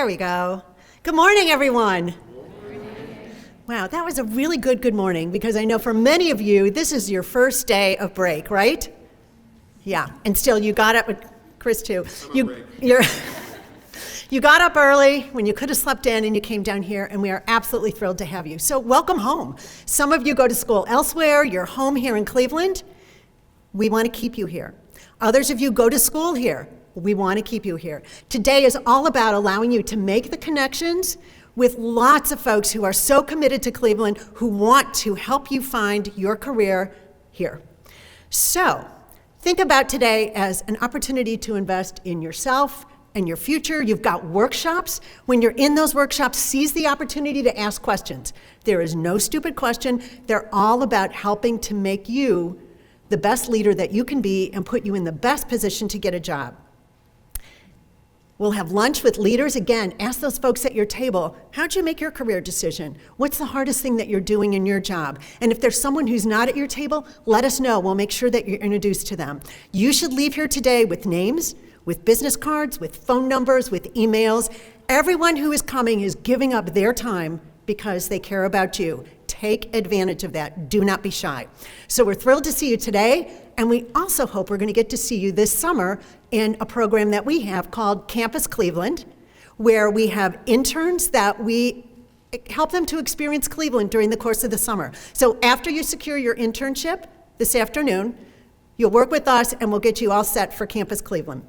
There we go. Good morning, everyone. Wow, that was a really good morning, because I know for many of you, this is your first day of break, right? Yeah, and still you got up, Chris too. You got up early when you could have slept in, and you came down here, and we are absolutely thrilled to have you. So welcome home. Some of you go to school elsewhere, you're home here in Cleveland. We want to keep you here. Others of you go to school here. We want to keep you here. Today is all about allowing you to make the connections with lots of folks who are so committed to Cleveland, who want to help you find your career here. So think about today as an opportunity to invest in yourself and your future. You've got workshops. When you're in those workshops, seize the opportunity to ask questions. There is no stupid question. They're all about helping to make you the best leader that you can be and put you in the best position to get a job. We'll have lunch with leaders. Again, ask those folks at your table, how'd you make your career decision? What's the hardest thing that you're doing in your job? And if there's someone who's not at your table, let us know. We'll make sure that you're introduced to them. You should leave here today with names, with business cards, with phone numbers, with emails. Everyone who is coming is giving up their time because they care about you. Take advantage of that. Do not be shy. So we're thrilled to see you today, and we also hope we're going to get to see you this summer in a program that we have called Campus Cleveland, where we have interns that we help them to experience Cleveland during the course of the summer. So after you secure your internship this afternoon, you'll work with us and we'll get you all set for Campus Cleveland.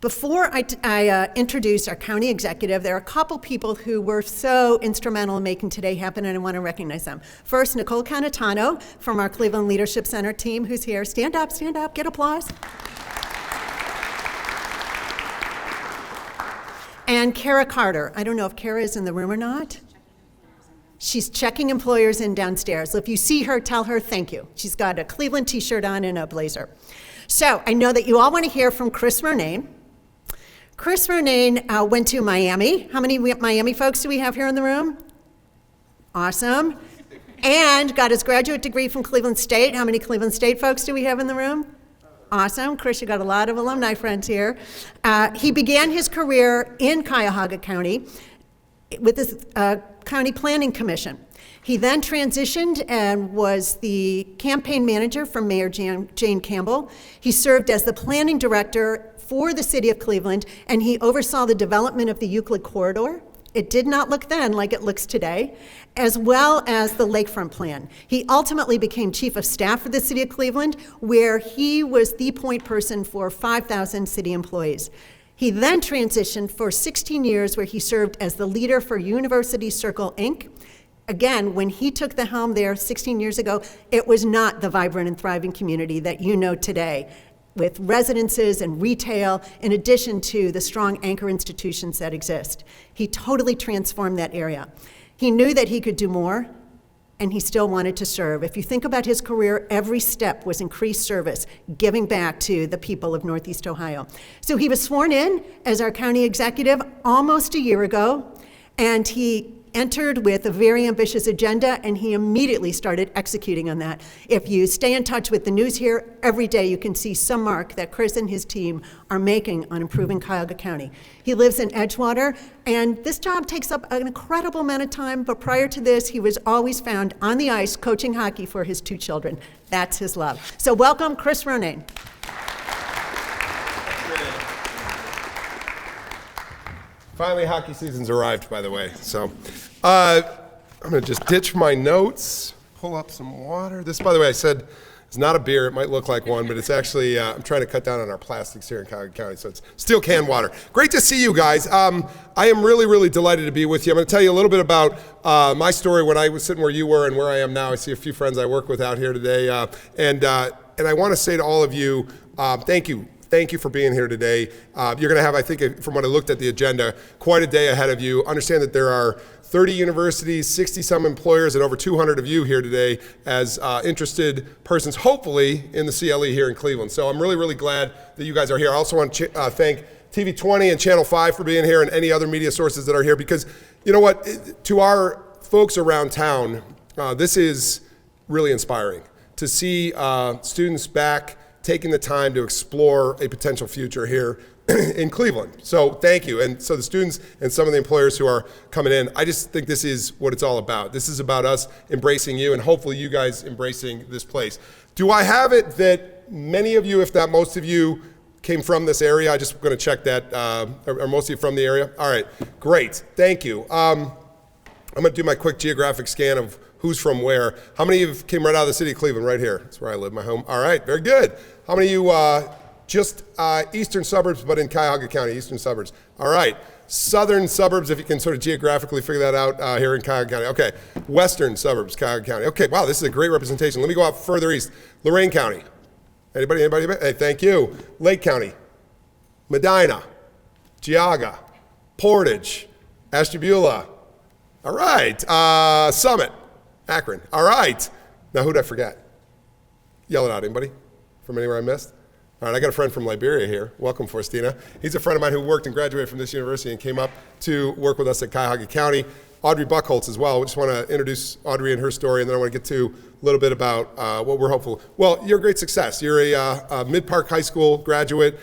Before I introduce our county executive, there are a couple people who were so instrumental in making today happen, and I want to recognize them. First, Nicole Canatano from our Cleveland Leadership Center team, who's here. Stand up, get applause. And Kara Carter. I don't know if Kara is in the room or not. She's checking employers in downstairs. So if you see her, tell her thank you. She's got a Cleveland t-shirt on and a blazer. So I know that you all want to hear from Chris Ronayne. Chris Ronayne went to Miami. How many Miami folks do we have here in the room? Awesome. And got his graduate degree from Cleveland State. How many Cleveland State folks do we have in the room? Awesome. Chris, you got a lot of alumni friends here. He began his career in Cuyahoga County with the County Planning Commission. He then transitioned and was the campaign manager for Mayor Jane Campbell. He served as the planning director for the city of Cleveland, and he oversaw the development of the Euclid Corridor. It did not look then like it looks today, as well as the Lakefront Plan. He ultimately became chief of staff for the city of Cleveland, where he was the point person for 5,000 city employees. He then transitioned for 16 years, where he served as the leader for University Circle, Inc. Again, when he took the helm there 16 years ago, it was not the vibrant and thriving community that you know today, with residences and retail, in addition to the strong anchor institutions that exist. He totally transformed that area. He knew that he could do more, and he still wanted to serve. If you think about his career, every step was increased service, giving back to the people of Northeast Ohio. So he was sworn in as our county executive almost a year ago, and he entered with a very ambitious agenda, and he immediately started executing on that. If you stay in touch with the news here, every day you can see some mark that Chris and his team are making on improving Cuyahoga County. He lives in Edgewater, and this job takes up an incredible amount of time, but prior to this, he was always found on the ice coaching hockey for his 2 children. That's his love. So welcome, Chris Ronayne. Finally, hockey season's arrived, by the way. So I'm going to just ditch my notes, pull up some water. This, by the way, I said it's not a beer. It might look like one, but it's actually, I'm trying to cut down on our plastics here in Cuyahoga County, so it's steel can water. Great to see you guys. I am really delighted to be with you. I'm going to tell you a little bit about my story when I was sitting where you were and where I am now. I see a few friends I work with out here today. And I want to say to all of you, thank you. Thank you for being here today. You're going to have, I think, from what I looked at the agenda, quite a day ahead of you. Understand that there are 30 universities, 60-some employers, and over 200 of you here today as interested persons, hopefully, in the CLE here in Cleveland. So I'm really glad that you guys are here. I also want to thank TV 20 and Channel 5 for being here, and any other media sources that are here, because, you know what, to our folks around town, this is really inspiring to see students back taking the time to explore a potential future here in Cleveland. So thank you. And so the students and some of the employers who are coming in, I just think this is what it's all about. This is about us embracing you and hopefully you guys embracing this place. Do I have it that many of you, if not most of you, came from this area? I just going to check that. Are most of you from the area? All right, great. Thank you. I'm going to do my quick geographic scan of who's from where. How many of you came right out of the city of Cleveland, right here? That's where I live, my home. All right, very good. How many of you just eastern suburbs, but in Cuyahoga County, eastern suburbs? All right. Southern suburbs, if you can sort of geographically figure that out here in Cuyahoga County. Okay. Western suburbs, Cuyahoga County. Okay, wow, this is a great representation. Let me go out further east. Lorain County. Anybody? Hey, thank you. Lake County. Medina. Geauga. Portage. Ashtabula. All right. Summit. Akron. All right. Now, who'd I forget? Yell it out. Anybody? From anywhere I missed? All right, I got a friend from Liberia here. Welcome, Faustina. He's a friend of mine who worked and graduated from this university and came up to work with us at Cuyahoga County. Audrey Buchholz as well. We just want to introduce Audrey and her story, and then I want to get to a little bit about what we're hopeful. Well, you're a great success. You're a Mid-Park High School graduate,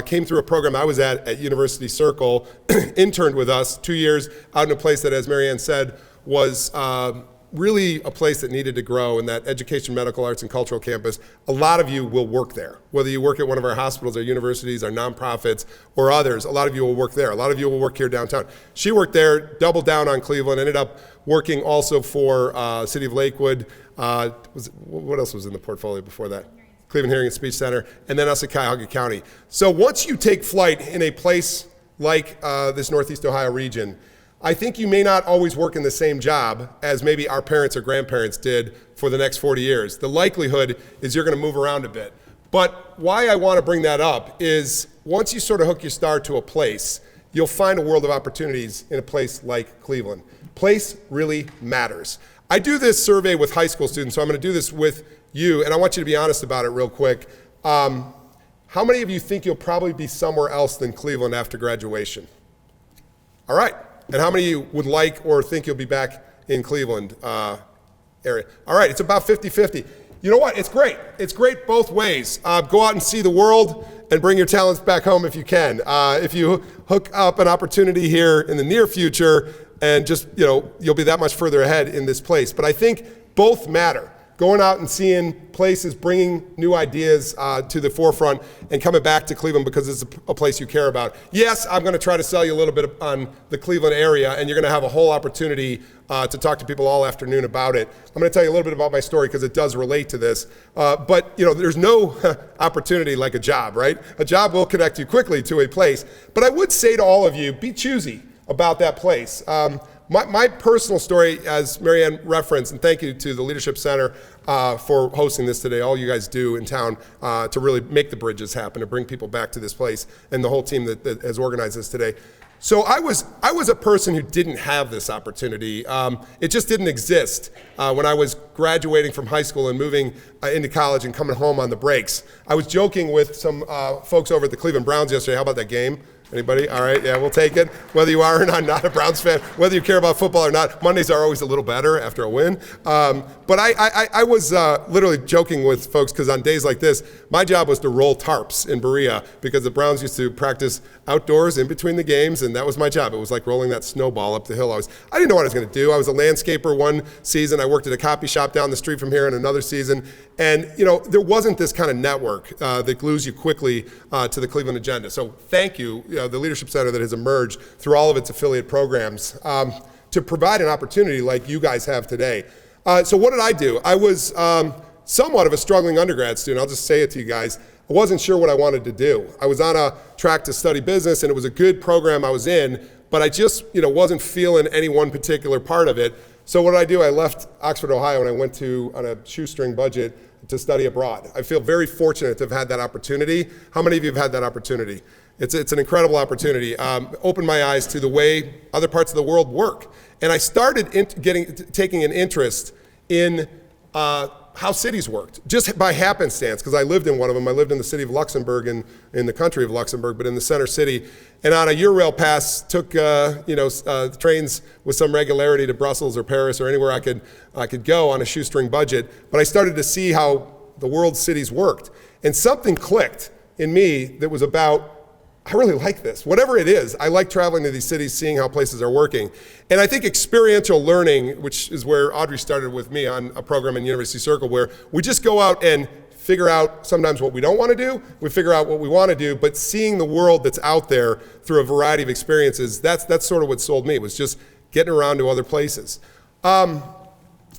came through a program I was at University Circle, interned with us 2 years out in a place that, as Marianne said, was really a place that needed to grow, in that education, medical arts, and cultural campus. A lot of you will work there. Whether you work at one of our hospitals, our universities, our nonprofits, or others, a lot of you will work there. A lot of you will work here downtown. She worked there, doubled down on Cleveland, ended up working also for City of Lakewood. What else was in the portfolio before that? Cleveland Hearing and Speech Center, and then us at Cuyahoga County. So once you take flight in a place like this Northeast Ohio region, I think you may not always work in the same job as maybe our parents or grandparents did for the next 40 years. The likelihood is you're going to move around a bit. But why I want to bring that up is once you sort of hook your star to a place, you'll find a world of opportunities in a place like Cleveland. Place really matters. I do this survey with high school students, so I'm going to do this with you, and I want you to be honest about it real quick. How many of you think you'll probably be somewhere else than Cleveland after graduation? All right. And how many of you would like or think you'll be back in Cleveland area? All right, it's about 50-50. You know what? It's great. It's great both ways. Go out and see the world and bring your talents back home if you can. If you hook up an opportunity here in the near future and just, you'll be that much further ahead in this place. But I think both matter. Going out and seeing places, bringing new ideas to the forefront, and coming back to Cleveland because it's a place you care about. Yes, I'm going to try to sell you a little bit on the Cleveland area, and you're going to have a whole opportunity to talk to people all afternoon about it. I'm going to tell you a little bit about my story because it does relate to this. But there's no opportunity like a job, right? A job will connect you quickly to a place. But I would say to all of you, be choosy about that place. My personal story, as Marianne referenced, and thank you to the Leadership Center for hosting this today, all you guys do in town to really make the bridges happen, to bring people back to this place, and the whole team that has organized this today. So I was a person who didn't have this opportunity. It just didn't exist when I was graduating from high school and moving into college and coming home on the breaks. I was joking with some folks over at the Cleveland Browns yesterday. How about that game? Anybody? All right, yeah, we'll take it. Whether you are or not a Browns fan, whether you care about football or not, Mondays are always a little better after a win. But I was literally joking with folks because on days like this, my job was to roll tarps in Berea because the Browns used to practice outdoors in between the games, and that was my job. It was like rolling that snowball up the hill. I didn't know what I was going to do. I was a landscaper one season. I worked at a copy shop down the street from here in another season. And, there wasn't this kind of network that glues you quickly to the Cleveland agenda. So thank you, the Leadership Center that has emerged through all of its affiliate programs to provide an opportunity like you guys have today. So what did I do? I was somewhat of a struggling undergrad student. I'll just say it to you guys. I wasn't sure what I wanted to do. I was on a track to study business, and it was a good program I was in, but I just wasn't feeling any one particular part of it. So what did I do? I left Oxford, Ohio, and I went on a shoestring budget to study abroad. I feel very fortunate to have had that opportunity. How many of you have had that opportunity? It's an incredible opportunity. Opened my eyes to the way other parts of the world work. And I started taking an interest in how cities worked, just by happenstance, because I lived in one of them. I lived in the city of Luxembourg, in the country of Luxembourg, but in the center city. And on a Eurail pass, took trains with some regularity to Brussels or Paris or anywhere I could go on a shoestring budget. But I started to see how the world's cities worked. And something clicked in me that was about, I really like this. Whatever it is, I like traveling to these cities, seeing how places are working. And I think experiential learning, which is where Audrey started with me on a program in University Circle, where we just go out and figure out sometimes what we don't want to do, we figure out what we want to do, but seeing the world that's out there through a variety of experiences, that's sort of what sold me, was just getting around to other places.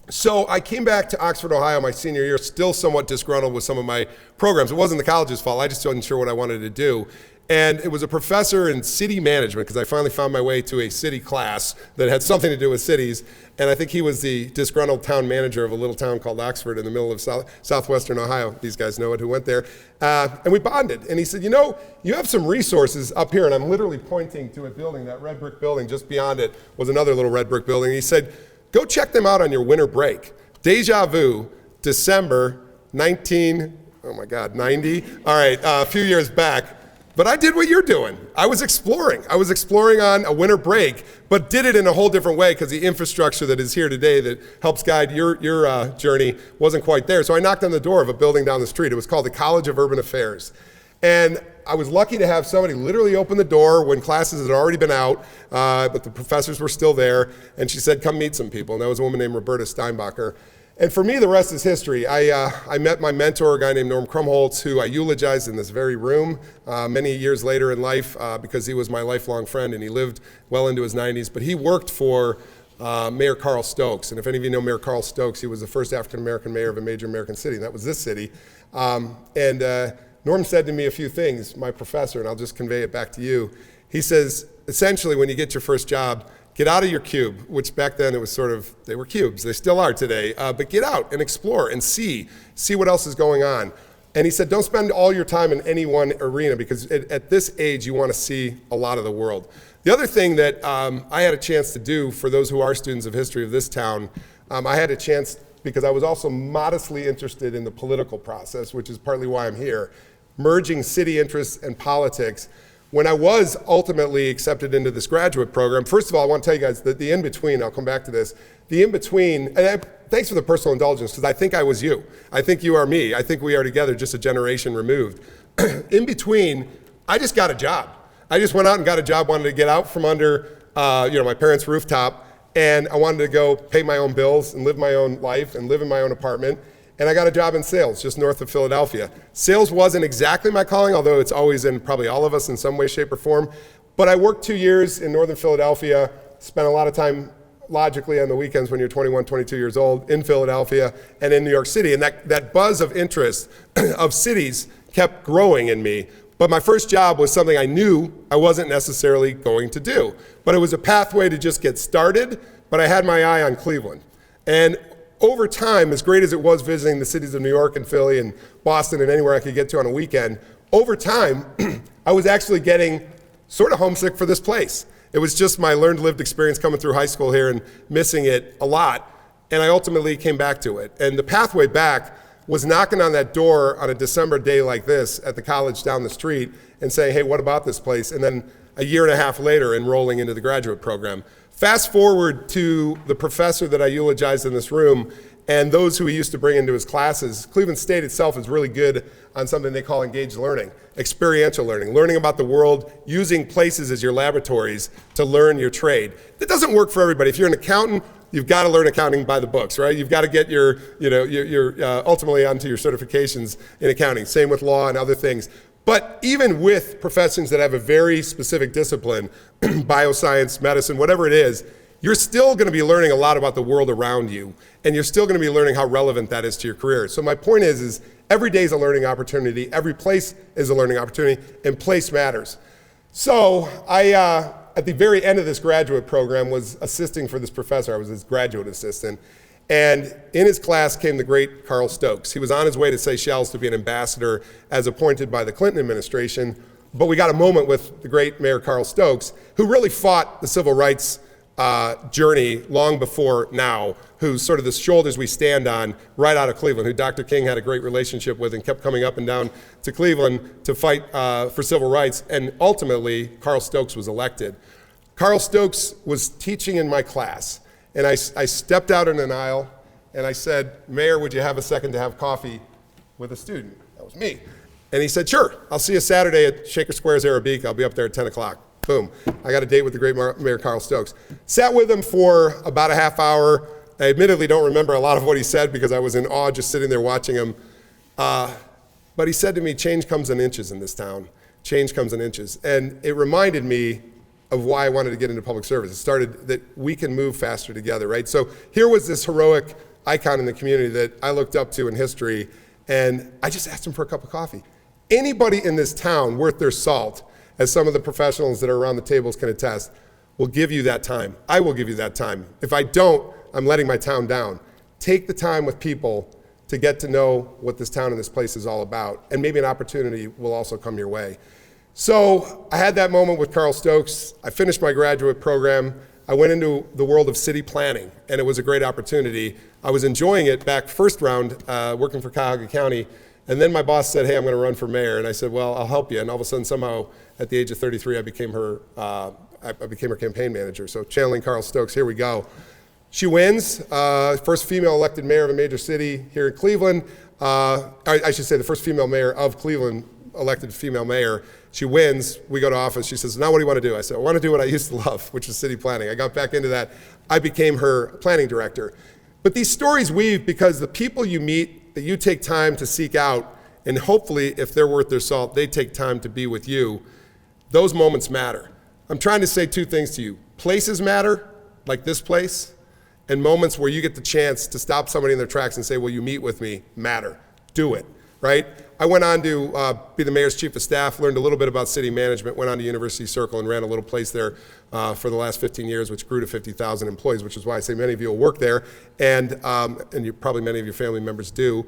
So I came back to Oxford, Ohio my senior year, still somewhat disgruntled with some of my programs. It wasn't the college's fault, I just wasn't sure what I wanted to do. And it was a professor in city management, because I finally found my way to a city class that had something to do with cities. And I think he was the disgruntled town manager of a little town called Oxford in the middle of southwestern Ohio. These guys know it who went there. And we bonded. And he said, you know, you have some resources up here. And I'm literally pointing to a building, that red brick building. Just beyond it was another little red brick building. And he said, go check them out on your winter break. Deja vu, December 90. All right, a few years back. But I did what you're doing. I was exploring. I was exploring on a winter break, but did it in a whole different way, because the infrastructure that is here today that helps guide your journey wasn't quite there. So I knocked on the door of a building down the street. It was called the College of Urban Affairs. And I was lucky to have somebody literally open the door when classes had already been out, but the professors were still there. And she said, come meet some people. And that was a woman named Roberta Steinbacher. And for me, the rest is history. I met my mentor, a guy named Norm Krumholtz, who I eulogized in this very room many years later in life, because he was my lifelong friend and he lived well into his 90s. But he worked for Mayor Carl Stokes. And if any of you know Mayor Carl Stokes, he was the first African-American mayor of a major American city, and that was this city. Norm said to me a few things, my professor, and I'll just convey it back to you. He says, essentially, when you get your first job, get out of your cube, which back then it was sort of, they were cubes, they still are today, but get out and explore and see what else is going on. And he said, don't spend all your time in any one arena, because at this age you want to see a lot of the world. The other thing that I had a chance to do, for those who are students of history of this town, I had a chance, because I was also modestly interested in the political process, which is partly why I'm here, merging city interests and politics. When I was ultimately accepted into this graduate program, first of all, I want to tell you guys that the in-between, I'll come back to this, the in-between, and thanks for the personal indulgence, because I think I was you. I think you are me. I think we are together, just a generation removed. In between, I just got a job. I just went out and got a job, wanted to get out from under my parents' rooftop, and I wanted to go pay my own bills and live my own life and live in my own apartment. And I got a job in sales just north of Philadelphia. Sales wasn't exactly my calling, although it's always in probably all of us in some way, shape, or form. But I worked 2 years in northern Philadelphia, spent a lot of time logically on the weekends when you're 21, 22 years old in Philadelphia and in New York City. And that buzz of interest of cities kept growing in me. But my first job was something I knew I wasn't necessarily going to do. But it was a pathway to just get started, but I had my eye on Cleveland. And over time, as great as it was visiting the cities of New York and Philly and Boston and anywhere I could get to on a weekend, over time, I was actually getting sort of homesick for this place. It was just my learned, lived experience coming through high school here and missing it a lot. And I ultimately came back to it. And the pathway back was knocking on that door on a December day like this at the college down the street and saying, hey, what about this place? And then a year and a half later, enrolling into the graduate program. Fast forward to the professor that I eulogized in this room and those who he used to bring into his classes. Cleveland State itself is really good on something they call engaged learning, experiential learning about the world, using places as your laboratories to learn your trade. That doesn't work for everybody. If you're an accountant, you've got to learn accounting by the books, right? You've got to get your ultimately onto your certifications in accounting. Same with law and other things. But even with professions that have a very specific discipline, bioscience, medicine, whatever it is, you're still going to be learning a lot about the world around you, and you're still going to be learning how relevant that is to your career. So my point is every day is a learning opportunity, every place is a learning opportunity, and place matters. So I, at the very end of this graduate program, was assisting for this professor. I was his graduate assistant. And in his class came the great Carl Stokes. He was on his way to Seychelles to be an ambassador as appointed by the Clinton administration, but we got a moment with the great Mayor Carl Stokes, who really fought the civil rights journey long before now, who's sort of the shoulders we stand on right out of Cleveland, who Dr. King had a great relationship with and kept coming up and down to Cleveland to fight for civil rights, and ultimately Carl Stokes was elected. Carl Stokes was teaching in my class. And I stepped out in an aisle and I said, Mayor, would you have a second to have coffee with a student? That was me. And he said, sure, I'll see you Saturday at Shaker Squares, Arabica. I'll be up there at 10 o'clock. Boom. I got a date with the great Mayor Carl Stokes. Sat with him for about a half hour. I admittedly don't remember a lot of what he said because I was in awe just sitting there watching him. But he said to me, change comes in inches in this town. Change comes in inches. And it reminded me of why I wanted to get into public service. It started that we can move faster together, right? So here was this heroic icon in the community that I looked up to in history, and I just asked him for a cup of coffee. Anybody in this town worth their salt, as some of the professionals that are around the tables can attest, will give you that time. I will give you that time. If I don't, I'm letting my town down. Take the time with people to get to know what this town and this place is all about, and maybe an opportunity will also come your way. So I had that moment with Carl Stokes. I finished my graduate program. I went into the world of city planning, and it was a great opportunity. I was enjoying it back first round, working for Cuyahoga County, and then my boss said, hey, I'm gonna run for mayor, and I said, well, I'll help you, and all of a sudden, somehow, at the age of 33, I became her campaign manager. So channeling Carl Stokes, here we go. She wins, first female elected mayor of a major city here in Cleveland. I should say the first female mayor of Cleveland, elected female mayor. She wins, we go to office. She says, now what do you want to do? I said, I want to do what I used to love, which is city planning. I got back into that. I became her planning director. But these stories weave because the people you meet, that you take time to seek out, and hopefully, if they're worth their salt, they take time to be with you. Those moments matter. I'm trying to say two things to you. Places matter, like this place, and moments where you get the chance to stop somebody in their tracks and say, will you meet with me, matter. Do it, right? I went on to be the mayor's chief of staff, learned a little bit about city management, went on to University Circle and ran a little place there for the last 15 years, which grew to 50,000 employees, which is why I say many of you will work there, and probably many of your family members do.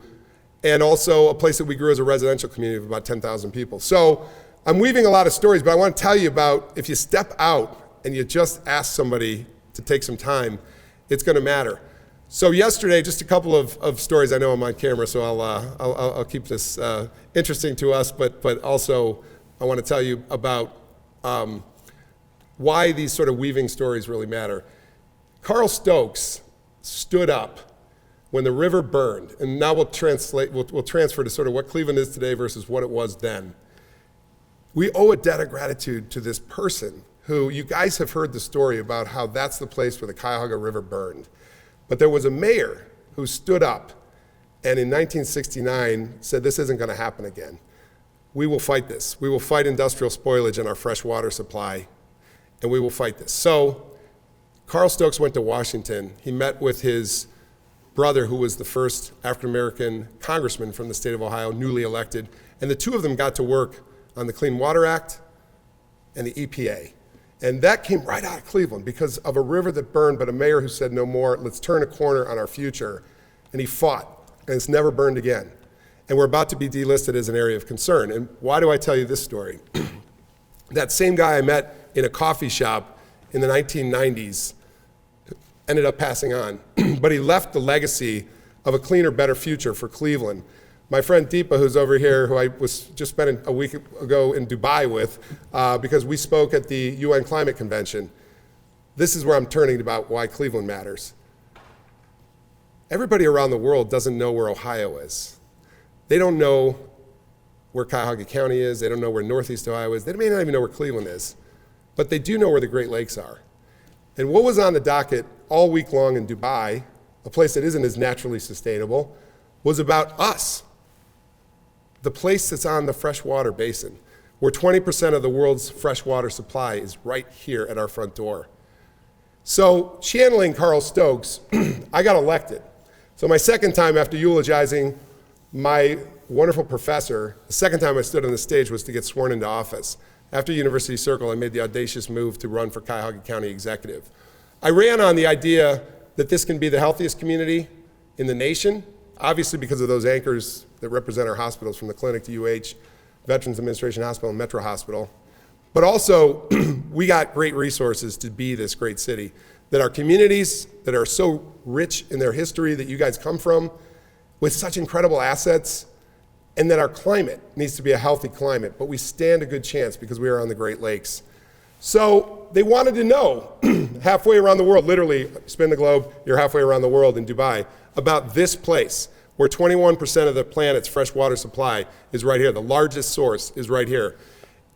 And also a place that we grew as a residential community of about 10,000 people. So I'm weaving a lot of stories, but I want to tell you about if you step out and you just ask somebody to take some time, it's going to matter. So yesterday, just a couple of stories. I know I'm on camera, so I'll keep this interesting to us, but also I want to tell you about why these sort of weaving stories really matter. Carl Stokes stood up when the river burned, and now we'll transfer to sort of what Cleveland is today versus what it was then. We owe a debt of gratitude to this person who, you guys have heard the story about how that's the place where the Cuyahoga River burned. But there was a mayor who stood up and in 1969 said, this isn't going to happen again. We will fight this. We will fight industrial spoilage in our fresh water supply, and we will fight this. So Carl Stokes went to Washington. He met with his brother, who was the first African-American congressman from the state of Ohio, newly elected, and the two of them got to work on the Clean Water Act and the EPA. And that came right out of Cleveland because of a river that burned, but a mayor who said no more, let's turn a corner on our future. And he fought, and it's never burned again. And we're about to be delisted as an area of concern. And why do I tell you this story? That same guy I met in a coffee shop in the 1990s ended up passing on, but he left the legacy of a cleaner, better future for Cleveland. My friend Deepa, who's over here, who I was just spending a week ago in Dubai with, because we spoke at the UN Climate Convention. This is where I'm turning about why Cleveland matters. Everybody around the world doesn't know where Ohio is. They don't know where Cuyahoga County is. They don't know where Northeast Ohio is. They may not even know where Cleveland is, but they do know where the Great Lakes are. And what was on the docket all week long in Dubai, a place that isn't as naturally sustainable, was about us. The place that's on the freshwater basin, where 20% of the world's freshwater supply is right here at our front door. So channeling Carl Stokes, I got elected. So my second time after eulogizing my wonderful professor, the second time I stood on the stage was to get sworn into office. After University Circle, I made the audacious move to run for Cuyahoga County Executive. I ran on the idea that this can be the healthiest community in the nation, obviously because of those anchors that represent our hospitals, from the clinic to UH, Veterans Administration Hospital, and Metro Hospital. But also, we got great resources to be this great city, that our communities that are so rich in their history that you guys come from, with such incredible assets, and that our climate needs to be a healthy climate, but we stand a good chance because we are on the Great Lakes. So they wanted to know, halfway around the world, literally spin the globe, you're halfway around the world in Dubai, about this place. where 21% of the planet's fresh water supply is right here. The largest source is right here.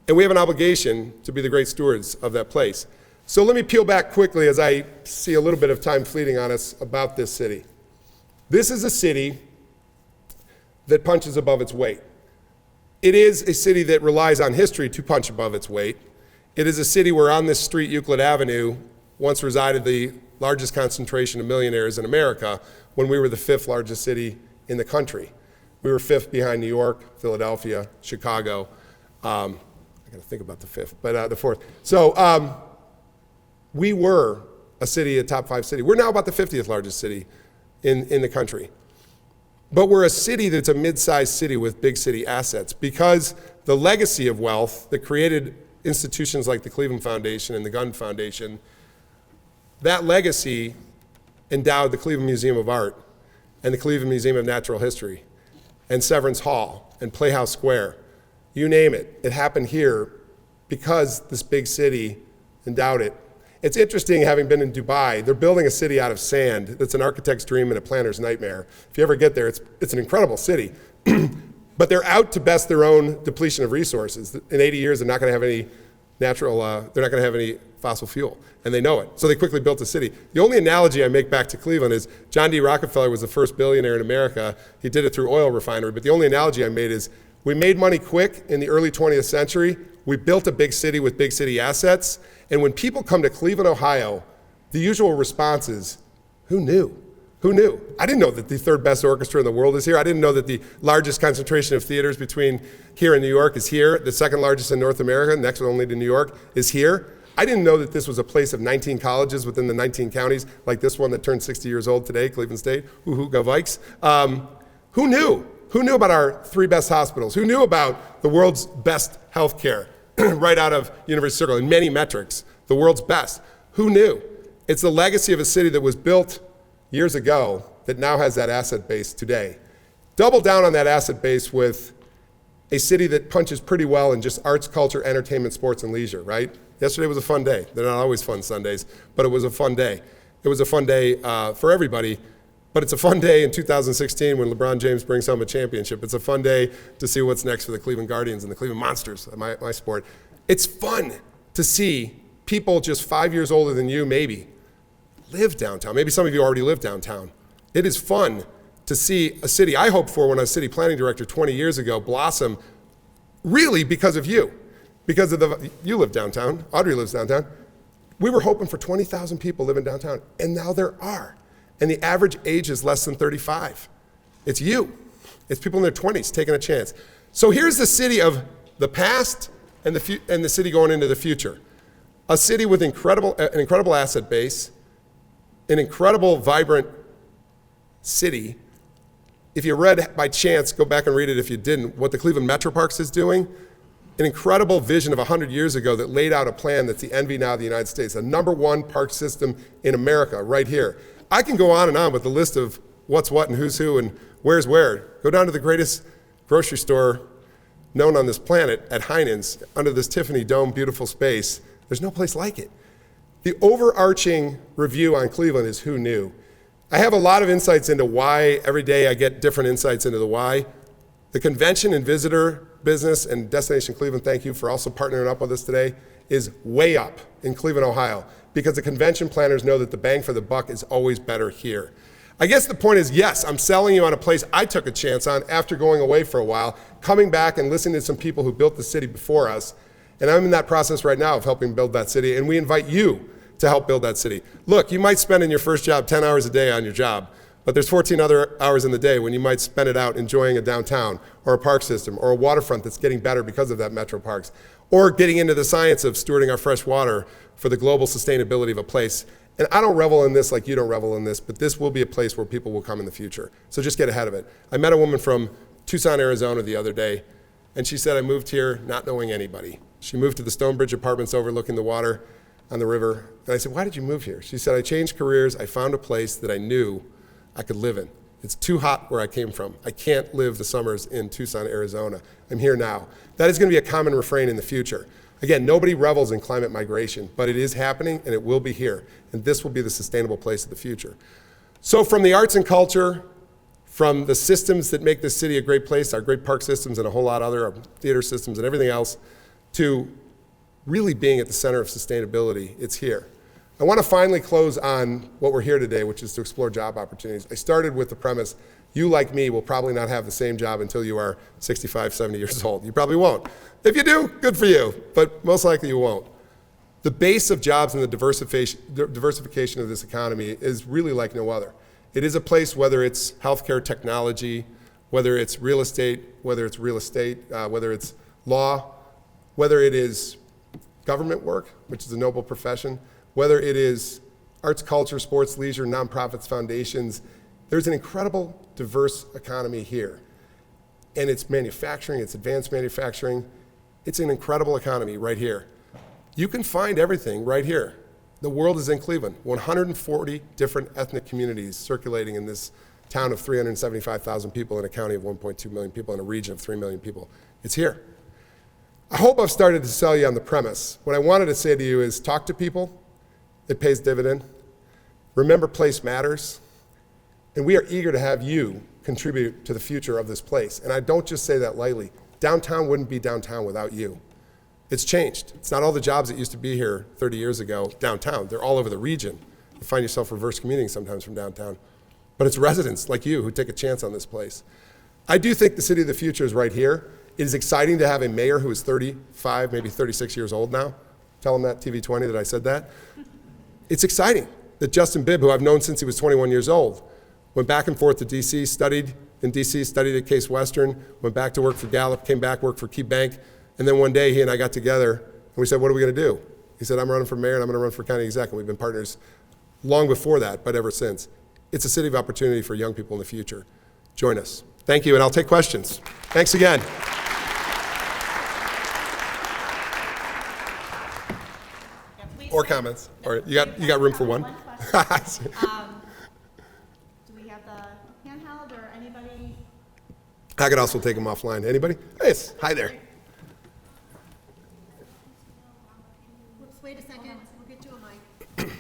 And we have an obligation to be the great stewards of that place. So let me peel back quickly as I see a little bit of time fleeting on us about this city. This is a city that punches above its weight. It is a city that relies on history to punch above its weight. It is a city where on this street, Euclid Avenue, once resided the largest concentration of millionaires in America when we were the 5th largest city in the country. We were 5th behind New York, Philadelphia, Chicago. I gotta think about the 5th, but the 4th. So we were a city, a top 5 city. We're now about the 50th largest city in the country. But we're a city that's a mid-sized city with big city assets because the legacy of wealth that created institutions like the Cleveland Foundation and the Gund Foundation, that legacy endowed the Cleveland Museum of Art and the Cleveland Museum of Natural History and Severance Hall and Playhouse Square. You name it. It happened here because this big city endowed it. It's interesting, having been in Dubai, they're building a city out of sand that's an architect's dream and a planner's nightmare. If you ever get there, it's an incredible city. But they're out to best their own depletion of resources. In 80 years, they're not going to have any they're not going to have any fossil fuel, and they know it. So they quickly built a city. The only analogy I make back to Cleveland is John D. Rockefeller was the first billionaire in America. He did it through oil refinery, but the only analogy I made is we made money quick in the early 20th century. We built a big city with big city assets. And when people come to Cleveland, Ohio, the usual response is, who knew? Who knew? I didn't know that the 3rd best orchestra in the world is here. I didn't know that the largest concentration of theaters between here and New York is here. The 2nd largest in North America, next only to New York, is here. I didn't know that this was a place of 19 colleges within the 19 counties, like this one that turned 60 years old today, Cleveland State. Woo-hoo, go Vikes. Who knew? Who knew about our 3 best hospitals? Who knew about the world's best health care right out of University Circle in many metrics, the world's best? Who knew? It's the legacy of a city that was built years ago that now has that asset base today. Double down on that asset base with a city that punches pretty well in just arts, culture, entertainment, sports, and leisure, right? Yesterday was a fun day. They're not always fun Sundays, but it was a fun day. It was a fun day for everybody. But it's a fun day in 2016 when LeBron James brings home a championship. It's a fun day to see what's next for the Cleveland Guardians and the Cleveland Monsters, my sport. It's fun to see people just 5 years older than you, maybe, live downtown. Maybe some of you already live downtown. It is fun to see a city I hoped for when I was city planning director 20 years ago blossom really because of you. Because of you live downtown, Audrey lives downtown. We were hoping for 20,000 people living downtown, and now there are. And the average age is less than 35. It's you. It's people in their 20s taking a chance. So here's the city of the past and the city going into the future. A city with an incredible asset base, an incredible, vibrant city. If you read by chance, go back and read it if you didn't, what the Cleveland Metroparks is doing. An incredible vision of 100 years ago that laid out a plan that's the envy now of the United States, the #1 park system in America, right here. I can go on with the list of what's what and who's who and where's where. Go down to the greatest grocery store known on this planet at Heinen's, under this Tiffany Dome beautiful space. There's no place like it. The overarching review on Cleveland is who knew. I have a lot of insights into why. Every day I get different insights into the why. The convention and visitor business and Destination Cleveland, thank you for also partnering up with us today, is way up in Cleveland, Ohio, because the convention planners know that the bang for the buck is always better here. I guess the point is, yes, I'm selling you on a place I took a chance on after going away for a while, coming back and listening to some people who built the city before us, and I'm in that process right now of helping build that city, and we invite you to help build that city. Look, you might spend in your first job 10 hours a day on your job, but there's 14 other hours in the day when you might spend it out enjoying a downtown or a park system or a waterfront that's getting better because of that Metro Parks, or getting into the science of stewarding our fresh water for the global sustainability of a place. And I don't revel in this like you don't revel in this, but this will be a place where people will come in the future. So just get ahead of it. I met a woman from Tucson, Arizona the other day, and she said, I moved here not knowing anybody. She moved to the Stonebridge Apartments overlooking the water on the river. And I said, why did you move here? She said, I changed careers. I found a place that I knew I could live in. It's too hot where I came from. I can't live the summers in Tucson, Arizona. I'm here now. That is going to be a common refrain in the future. Again, nobody revels in climate migration, but it is happening and it will be here. And this will be the sustainable place of the future. So from the arts and culture, from the systems that make this city a great place, our great park systems and a whole lot other, our theater systems and everything else, to really being at the center of sustainability. It's here. I want to finally close on what we're here today, which is to explore job opportunities. I started with the premise, you like me will probably not have the same job until you are 65, 70 years old. You probably won't. If you do, good for you, but most likely you won't. The base of jobs and the diversification of this economy is really like no other. It is a place, whether it's healthcare technology, whether it's real estate, whether it's law, whether it is government work, which is a noble profession, whether it is arts, culture, sports, leisure, nonprofits, foundations. There's an incredible diverse economy here. And it's manufacturing, it's advanced manufacturing. It's an incredible economy right here. You can find everything right here. The world is in Cleveland. 140 different ethnic communities circulating in this town of 375,000 people in a county of 1.2 million people in a region of 3 million people. It's here. I hope I've started to sell you on the premise. What I wanted to say to you is talk to people. It pays dividend. Remember, place matters. And we are eager to have you contribute to the future of this place. And I don't just say that lightly. Downtown wouldn't be downtown without you. It's changed. It's not all the jobs that used to be here 30 years ago downtown. They're all over the region. You find yourself reverse commuting sometimes from downtown. But it's residents like you who take a chance on this place. I do think the city of the future is right here. It is exciting to have a mayor who is 35, maybe 36 years old now. Tell him that, TV20, that I said that. It's exciting that Justin Bibb, who I've known since he was 21 years old, went back and forth to DC, studied in DC, studied at Case Western, went back to work for Gallup, came back, worked for Key Bank, and then one day he and I got together and we said, what are we going to do? He said, I'm running for mayor and I'm going to run for county exec, and we've been partners long before that, but ever since. It's a city of opportunity for young people in the future. Join us. Thank you, and I'll take questions. Thanks again. Or comments. Or you got room for one? Question. Do we have the handheld or anybody? I could also take them offline. Anybody? Yes. Hi there. Whoops, wait a second. We'll get you a mic.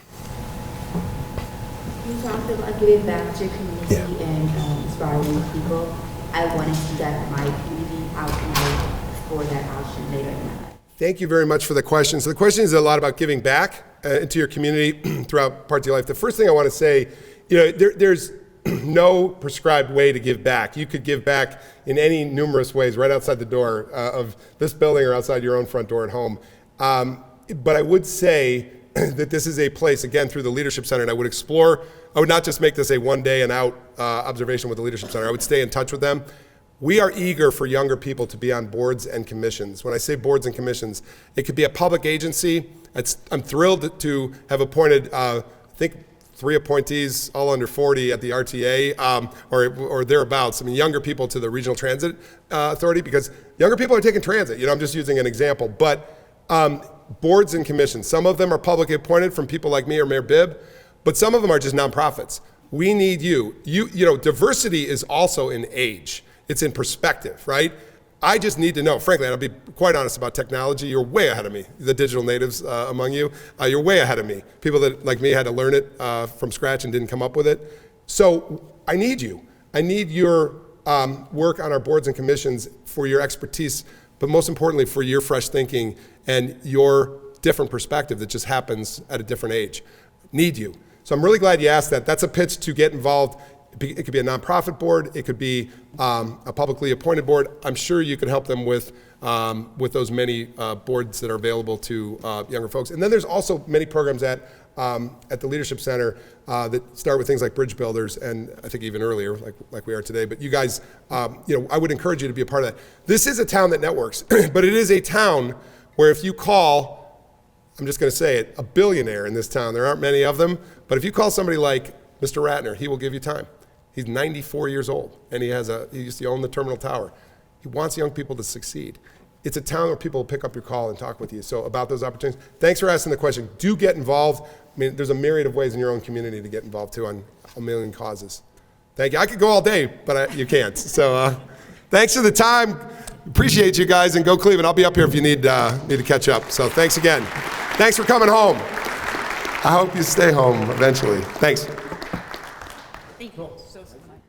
You talked about giving back to your community and inspiring people. I want to see that in my community. How can I explore that option later in my life? Thank you very much for the question. So the question is a lot about giving back into your community throughout parts of your life. The first thing I want to say, there's no prescribed way to give back. You could give back in any numerous ways right outside the door of this building or outside your own front door at home. But I would say that this is a place, again, through the Leadership Center, and I would not just make this a one day and out observation with the Leadership Center. I would stay in touch with them. We are eager for younger people to be on boards and commissions. When I say boards and commissions, it could be a public agency. I'm thrilled to have appointed, I think, 3 appointees, all under 40 at the RTA, or thereabouts. I mean, younger people to the Regional Transit Authority, because younger people are taking transit. I'm just using an example. But boards and commissions, some of them are publicly appointed from people like me or Mayor Bibb, but some of them are just nonprofits. We need you. Diversity is also in age. It's in perspective, right? I just need to know, frankly, and I'll be quite honest about technology, you're way ahead of me, the digital natives among you. You're way ahead of me. People that, like me, had to learn it from scratch and didn't come up with it. So I need you. I need your work on our boards and commissions for your expertise, but most importantly for your fresh thinking and your different perspective that just happens at a different age. Need you. So I'm really glad you asked that. That's a pitch to get involved. It could be a nonprofit board. It could be a publicly appointed board. I'm sure you could help them with those many boards that are available to younger folks. And then there's also many programs at the Leadership Center that start with things like bridge builders, and I think even earlier, like we are today. But you guys, I would encourage you to be a part of that. This is a town that networks, but it is a town where if you call, I'm just going to say it, a billionaire in this town. There aren't many of them, but if you call somebody like Mr. Ratner, he will give you time. He's 94 years old, and he used to own the Terminal Tower. He wants young people to succeed. It's a town where people will pick up your call and talk with you. So about those opportunities, thanks for asking the question. Do get involved. I mean, there's a myriad of ways in your own community to get involved too on a million causes. Thank you. I could go all day, but you can't. So thanks for the time. Appreciate you guys, and go Cleveland. I'll be up here if you need to catch up. So thanks again. Thanks for coming home. I hope you stay home eventually. Thanks.